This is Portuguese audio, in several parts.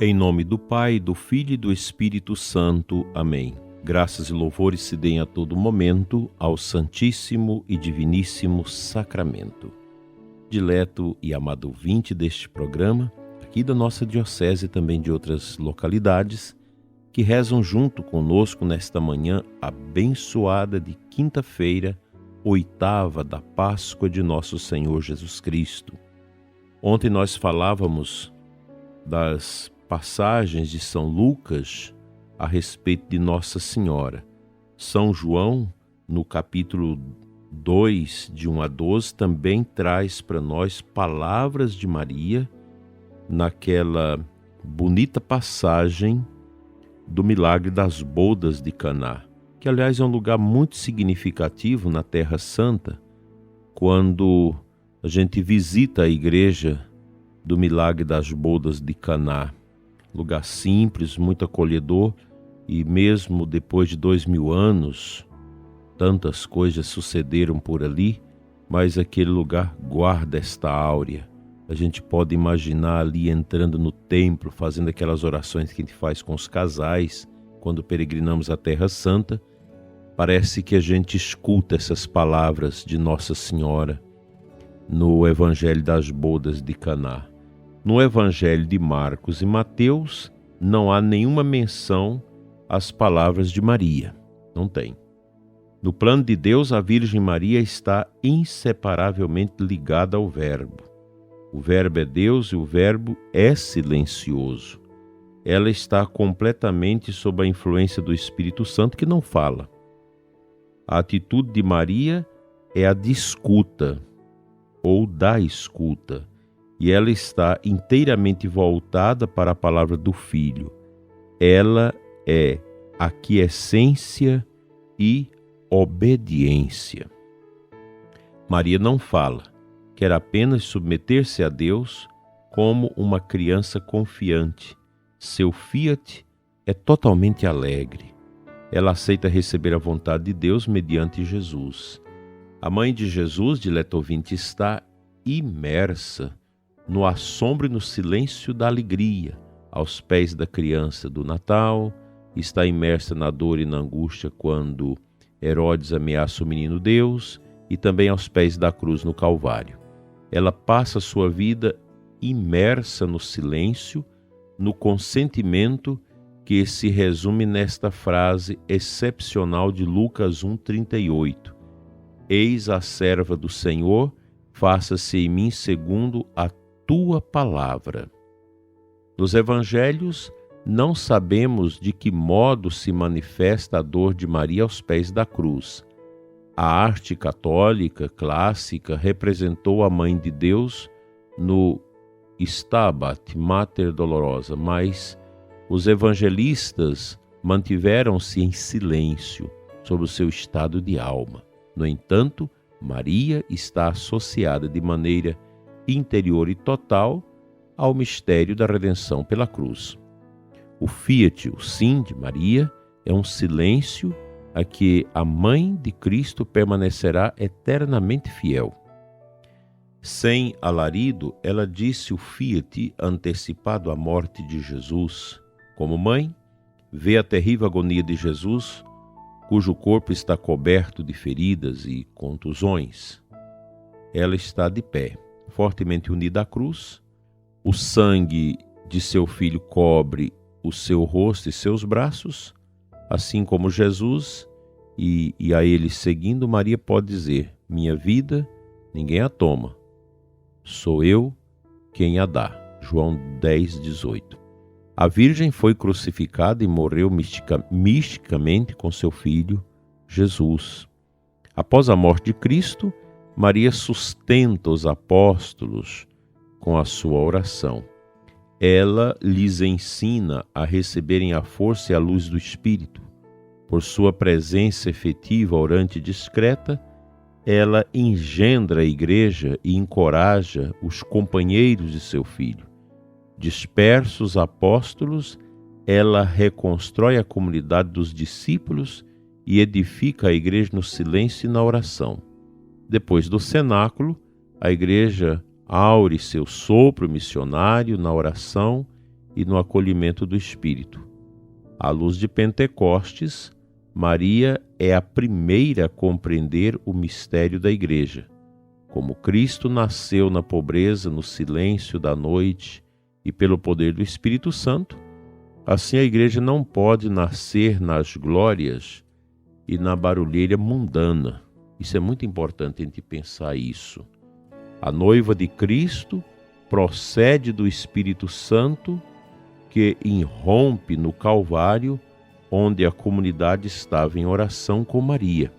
Em nome do Pai, do Filho e do Espírito Santo. Amém. Graças e louvores se deem a todo momento ao Santíssimo e Diviníssimo Sacramento. Dileto e amado ouvinte deste programa, aqui da nossa diocese e também de outras localidades, que rezam junto conosco nesta manhã abençoada de quinta-feira, 8ª da Páscoa de nosso Senhor Jesus Cristo. Ontem nós falávamos das passagens de São Lucas a respeito de Nossa Senhora. São João, no capítulo 2, de 1 a 12, também traz para nós palavras de Maria naquela bonita passagem do milagre das bodas de Caná, que aliás é um lugar muito significativo na Terra Santa, quando a gente visita a igreja do milagre das bodas de Caná. Lugar simples, muito acolhedor, e mesmo depois de 2000 anos, tantas coisas sucederam por ali, mas aquele lugar guarda esta áurea. A gente pode imaginar ali entrando no templo, fazendo aquelas orações que a gente faz com os casais, quando peregrinamos a Terra Santa. Parece que a gente escuta essas palavras de Nossa Senhora no Evangelho das Bodas de Caná. No Evangelho de Marcos e Mateus, não há nenhuma menção às palavras de Maria. Não tem. No plano de Deus, a Virgem Maria está inseparavelmente ligada ao Verbo. O Verbo é Deus e o Verbo é silencioso. Ela está completamente sob a influência do Espírito Santo, que não fala. A atitude de Maria é a de escuta, ou da escuta. E ela está inteiramente voltada para a palavra do Filho. Ela é aquiescência e obediência. Maria não fala, quer apenas submeter-se a Deus como uma criança confiante. Seu fiat é totalmente alegre. Ela aceita receber a vontade de Deus mediante Jesus. A mãe de Jesus, dileto ouvinte, está imersa no assombro e no silêncio da alegria, aos pés da criança do Natal, está imersa na dor e na angústia quando Herodes ameaça o menino Deus, e também aos pés da cruz no Calvário. Ela passa sua vida imersa no silêncio, no consentimento, que se resume nesta frase excepcional de Lucas 1,38. Eis a serva do Senhor, faça-se em mim segundo a tua palavra. Nos evangelhos, não sabemos de que modo se manifesta a dor de Maria aos pés da cruz. A arte católica clássica representou a Mãe de Deus no Stabat Mater Dolorosa, mas os evangelistas mantiveram-se em silêncio sobre o seu estado de alma. No entanto, Maria está associada de maneira interior e total ao mistério da redenção pela cruz. O fiat, o sim de Maria, é um silêncio a que a mãe de Cristo permanecerá eternamente fiel. Sem alarido, ela disse o fiat antecipado à morte de Jesus. Como mãe, vê a terrível agonia de Jesus, cujo corpo está coberto de feridas e contusões. Ela está de pé, fortemente unida à cruz. O sangue de seu filho cobre o seu rosto e seus braços, assim como Jesus, e a ele seguindo, Maria pode dizer: minha vida ninguém a toma, sou eu quem a dá. João 10,18. A Virgem foi crucificada e morreu misticamente com seu filho Jesus. Após a morte de Cristo, Maria sustenta os apóstolos com a sua oração. Ela lhes ensina a receberem a força e a luz do Espírito. Por sua presença efetiva, orante e discreta, ela engendra a igreja e encoraja os companheiros de seu filho. Dispersos apóstolos, ela reconstrói a comunidade dos discípulos e edifica a igreja no silêncio e na oração. Depois do cenáculo, a igreja aure seu sopro missionário na oração e no acolhimento do Espírito. À luz de Pentecostes, Maria é a primeira a compreender o mistério da Igreja. Como Cristo nasceu na pobreza, no silêncio da noite e pelo poder do Espírito Santo, assim a Igreja não pode nascer nas glórias e na barulheira mundana. Isso é muito importante a gente pensar isso. A noiva de Cristo procede do Espírito Santo que irrompe no Calvário, onde a comunidade estava em oração com Maria.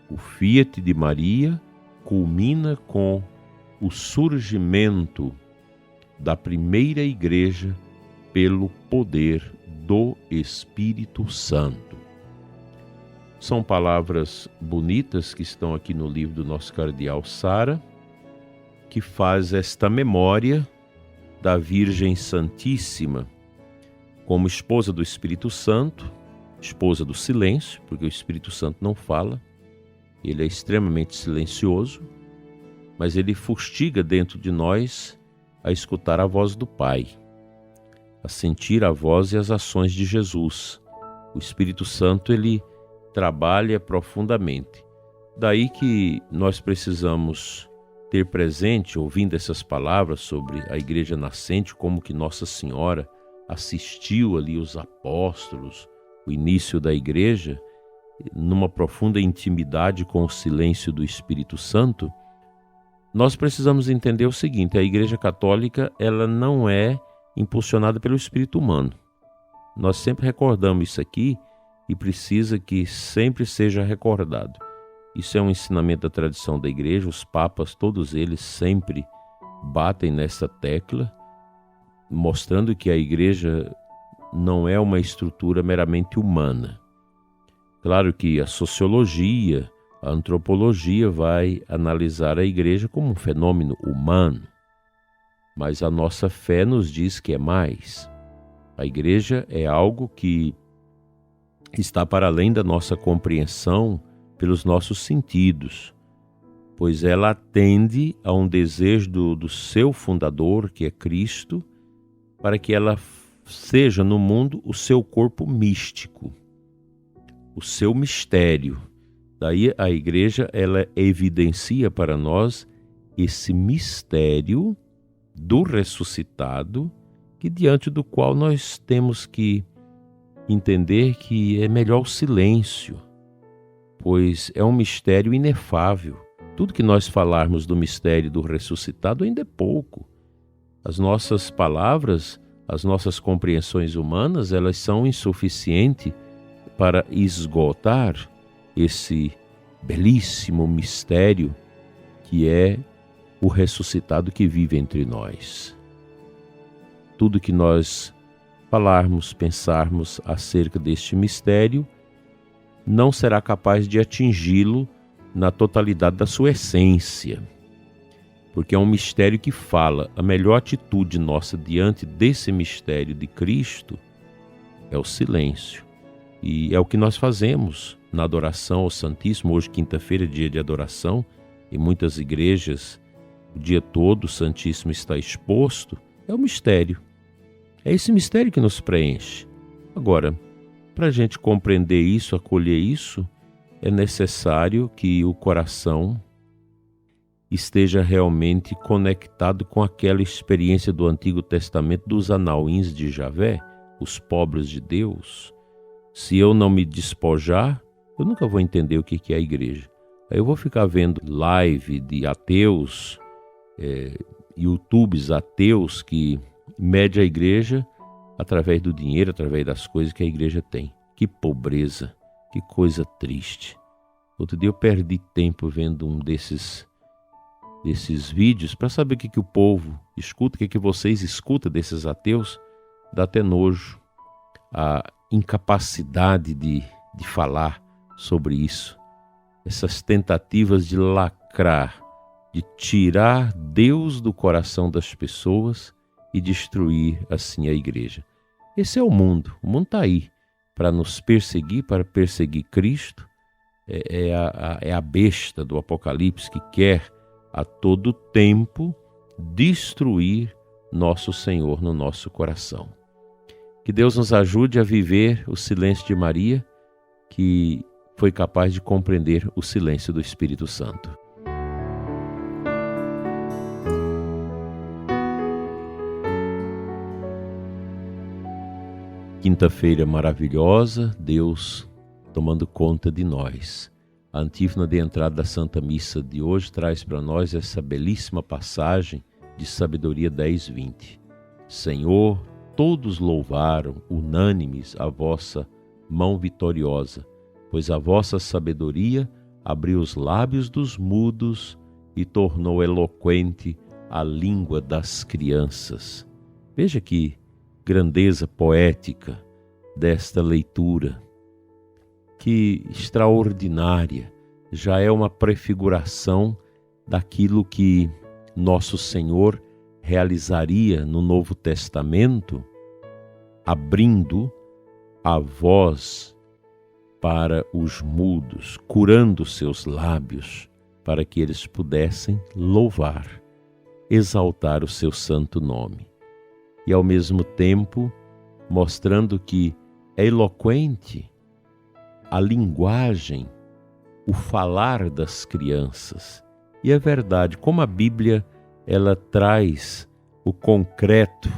O Fiat de Maria culmina com o surgimento da primeira igreja pelo poder do Espírito Santo. São palavras bonitas que estão aqui no livro do nosso cardeal Sara, que faz esta memória da Virgem Santíssima como esposa do Espírito Santo, esposa do silêncio, porque o Espírito Santo não fala, ele é extremamente silencioso, mas ele fustiga dentro de nós a escutar a voz do Pai, a sentir a voz e as ações de Jesus. O Espírito Santo, ele trabalha profundamente. Daí que nós precisamos ter presente, ouvindo essas palavras sobre a igreja nascente, como que Nossa Senhora assistiu ali os apóstolos, o início da igreja, numa profunda intimidade com o silêncio do Espírito Santo. Nós precisamos entender o seguinte: a Igreja Católica, ela não é impulsionada pelo espírito humano. Nós sempre recordamos isso aqui e precisa que sempre seja recordado. Isso é um ensinamento da tradição da Igreja, os papas, todos eles sempre batem nessa tecla, mostrando que a Igreja não é uma estrutura meramente humana. Claro que a sociologia, a antropologia vai analisar a Igreja como um fenômeno humano, mas a nossa fé nos diz que é mais. A Igreja é algo que está para além da nossa compreensão pelos nossos sentidos, pois ela atende a um desejo do seu fundador, que é Cristo, para que ela seja no mundo o seu corpo místico, o seu mistério. Daí a Igreja, ela evidencia para nós esse mistério do ressuscitado, que diante do qual nós temos que entender que é melhor o silêncio, pois é um mistério inefável. Tudo que nós falarmos do mistério do ressuscitado ainda é pouco. As nossas palavras, as nossas compreensões humanas, elas são insuficientes para esgotar esse belíssimo mistério que é o ressuscitado que vive entre nós. Tudo que nós falarmos, pensarmos acerca deste mistério não será capaz de atingi-lo na totalidade da sua essência, porque é um mistério que fala. A melhor atitude nossa diante desse mistério de Cristo é o silêncio. E é o que nós fazemos na adoração ao Santíssimo. Hoje, quinta-feira, é dia de adoração, em muitas igrejas, o dia todo o Santíssimo está exposto. É o mistério. É esse mistério que nos preenche. Agora, para a gente compreender isso, acolher isso, é necessário que o coração esteja realmente conectado com aquela experiência do Antigo Testamento dos Anauins de Javé, os pobres de Deus. Se eu não me despojar, eu nunca vou entender o que é a igreja. Aí eu vou ficar vendo live de ateus, YouTubes ateus que mede a igreja através do dinheiro, através das coisas que a igreja tem. Que pobreza, que coisa triste. Outro dia eu perdi tempo vendo um desses vídeos para saber o que o povo escuta, o que vocês escutam desses ateus. Dá até nojo a incapacidade de falar sobre isso. Essas tentativas de lacrar, de tirar Deus do coração das pessoas e destruir assim a igreja. Esse é o mundo está aí para nos perseguir, para perseguir Cristo. É a besta do Apocalipse que quer a todo tempo destruir nosso Senhor no nosso coração. Que Deus nos ajude a viver o silêncio de Maria, que foi capaz de compreender o silêncio do Espírito Santo. Quinta-feira maravilhosa, Deus tomando conta de nós. A antífona de entrada da Santa Missa de hoje traz para nós essa belíssima passagem de Sabedoria 10:20. Senhor, todos louvaram, unânimes, a vossa mão vitoriosa, pois a vossa sabedoria abriu os lábios dos mudos e tornou eloquente a língua das crianças. Veja que grandeza poética desta leitura, que extraordinária, já é uma prefiguração daquilo que nosso Senhor realizaria no Novo Testamento, abrindo a voz para os mudos, curando seus lábios, para que eles pudessem louvar, exaltar o seu santo nome. E ao mesmo tempo mostrando que é eloquente a linguagem, o falar das crianças. E é verdade, como a Bíblia ela traz o concreto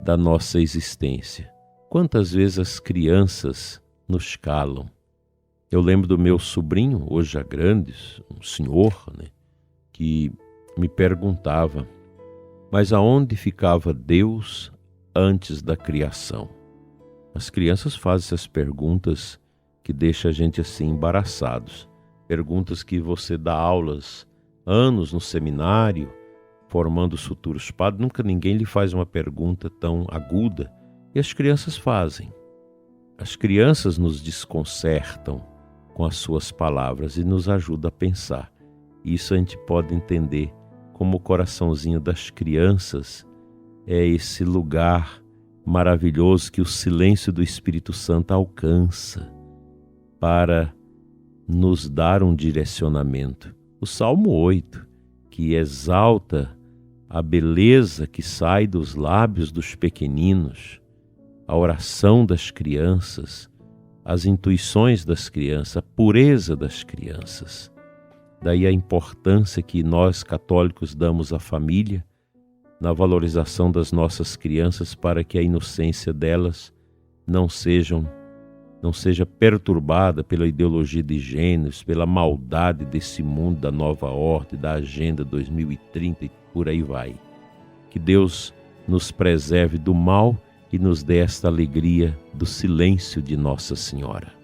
da nossa existência. Quantas vezes as crianças nos calam. Eu lembro do meu sobrinho, hoje já grande, um senhor, que me perguntava: mas aonde ficava Deus antes da criação? As crianças fazem essas perguntas que deixam a gente assim embaraçados. Perguntas que você dá aulas anos no seminário, formando os futuros padres, nunca ninguém lhe faz uma pergunta tão aguda. E as crianças fazem. As crianças nos desconcertam com as suas palavras e nos ajudam a pensar. Isso a gente pode entender como o coraçãozinho das crianças é esse lugar maravilhoso que o silêncio do Espírito Santo alcança para nos dar um direcionamento. O Salmo 8, que exalta a beleza que sai dos lábios dos pequeninos, a oração das crianças, as intuições das crianças, a pureza das crianças. Daí a importância que nós católicos damos à família, na valorização das nossas crianças, para que a inocência delas não seja perturbada pela ideologia de gêneros, pela maldade desse mundo, da nova ordem, da Agenda 2030 e por aí vai. Que Deus nos preserve do mal e nos dê esta alegria do silêncio de Nossa Senhora.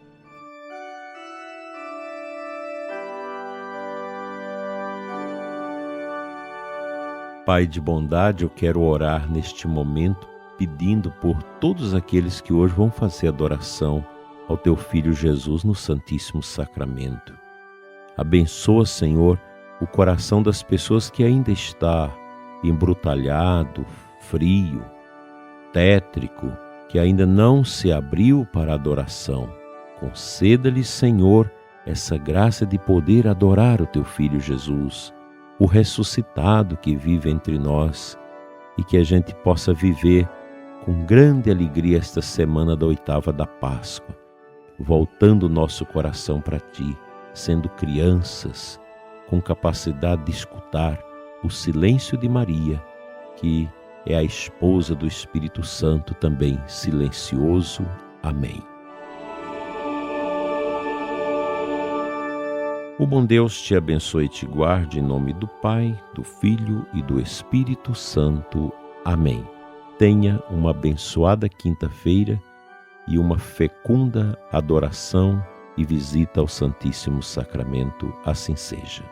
Pai de bondade, eu quero orar neste momento pedindo por todos aqueles que hoje vão fazer adoração ao Teu Filho Jesus no Santíssimo Sacramento. Abençoa, Senhor, o coração das pessoas que ainda está embrutalhado, frio, tétrico, que ainda não se abriu para a adoração. Conceda-lhes, Senhor, essa graça de poder adorar o Teu Filho Jesus, o ressuscitado que vive entre nós, e que a gente possa viver com grande alegria esta semana da oitava da Páscoa, voltando o nosso coração para Ti, sendo crianças, com capacidade de escutar o silêncio de Maria, que é a esposa do Espírito Santo também silencioso. Amém. O bom Deus te abençoe e te guarde em nome do Pai, do Filho e do Espírito Santo. Amém. Tenha uma abençoada quinta-feira e uma fecunda adoração e visita ao Santíssimo Sacramento. Assim seja.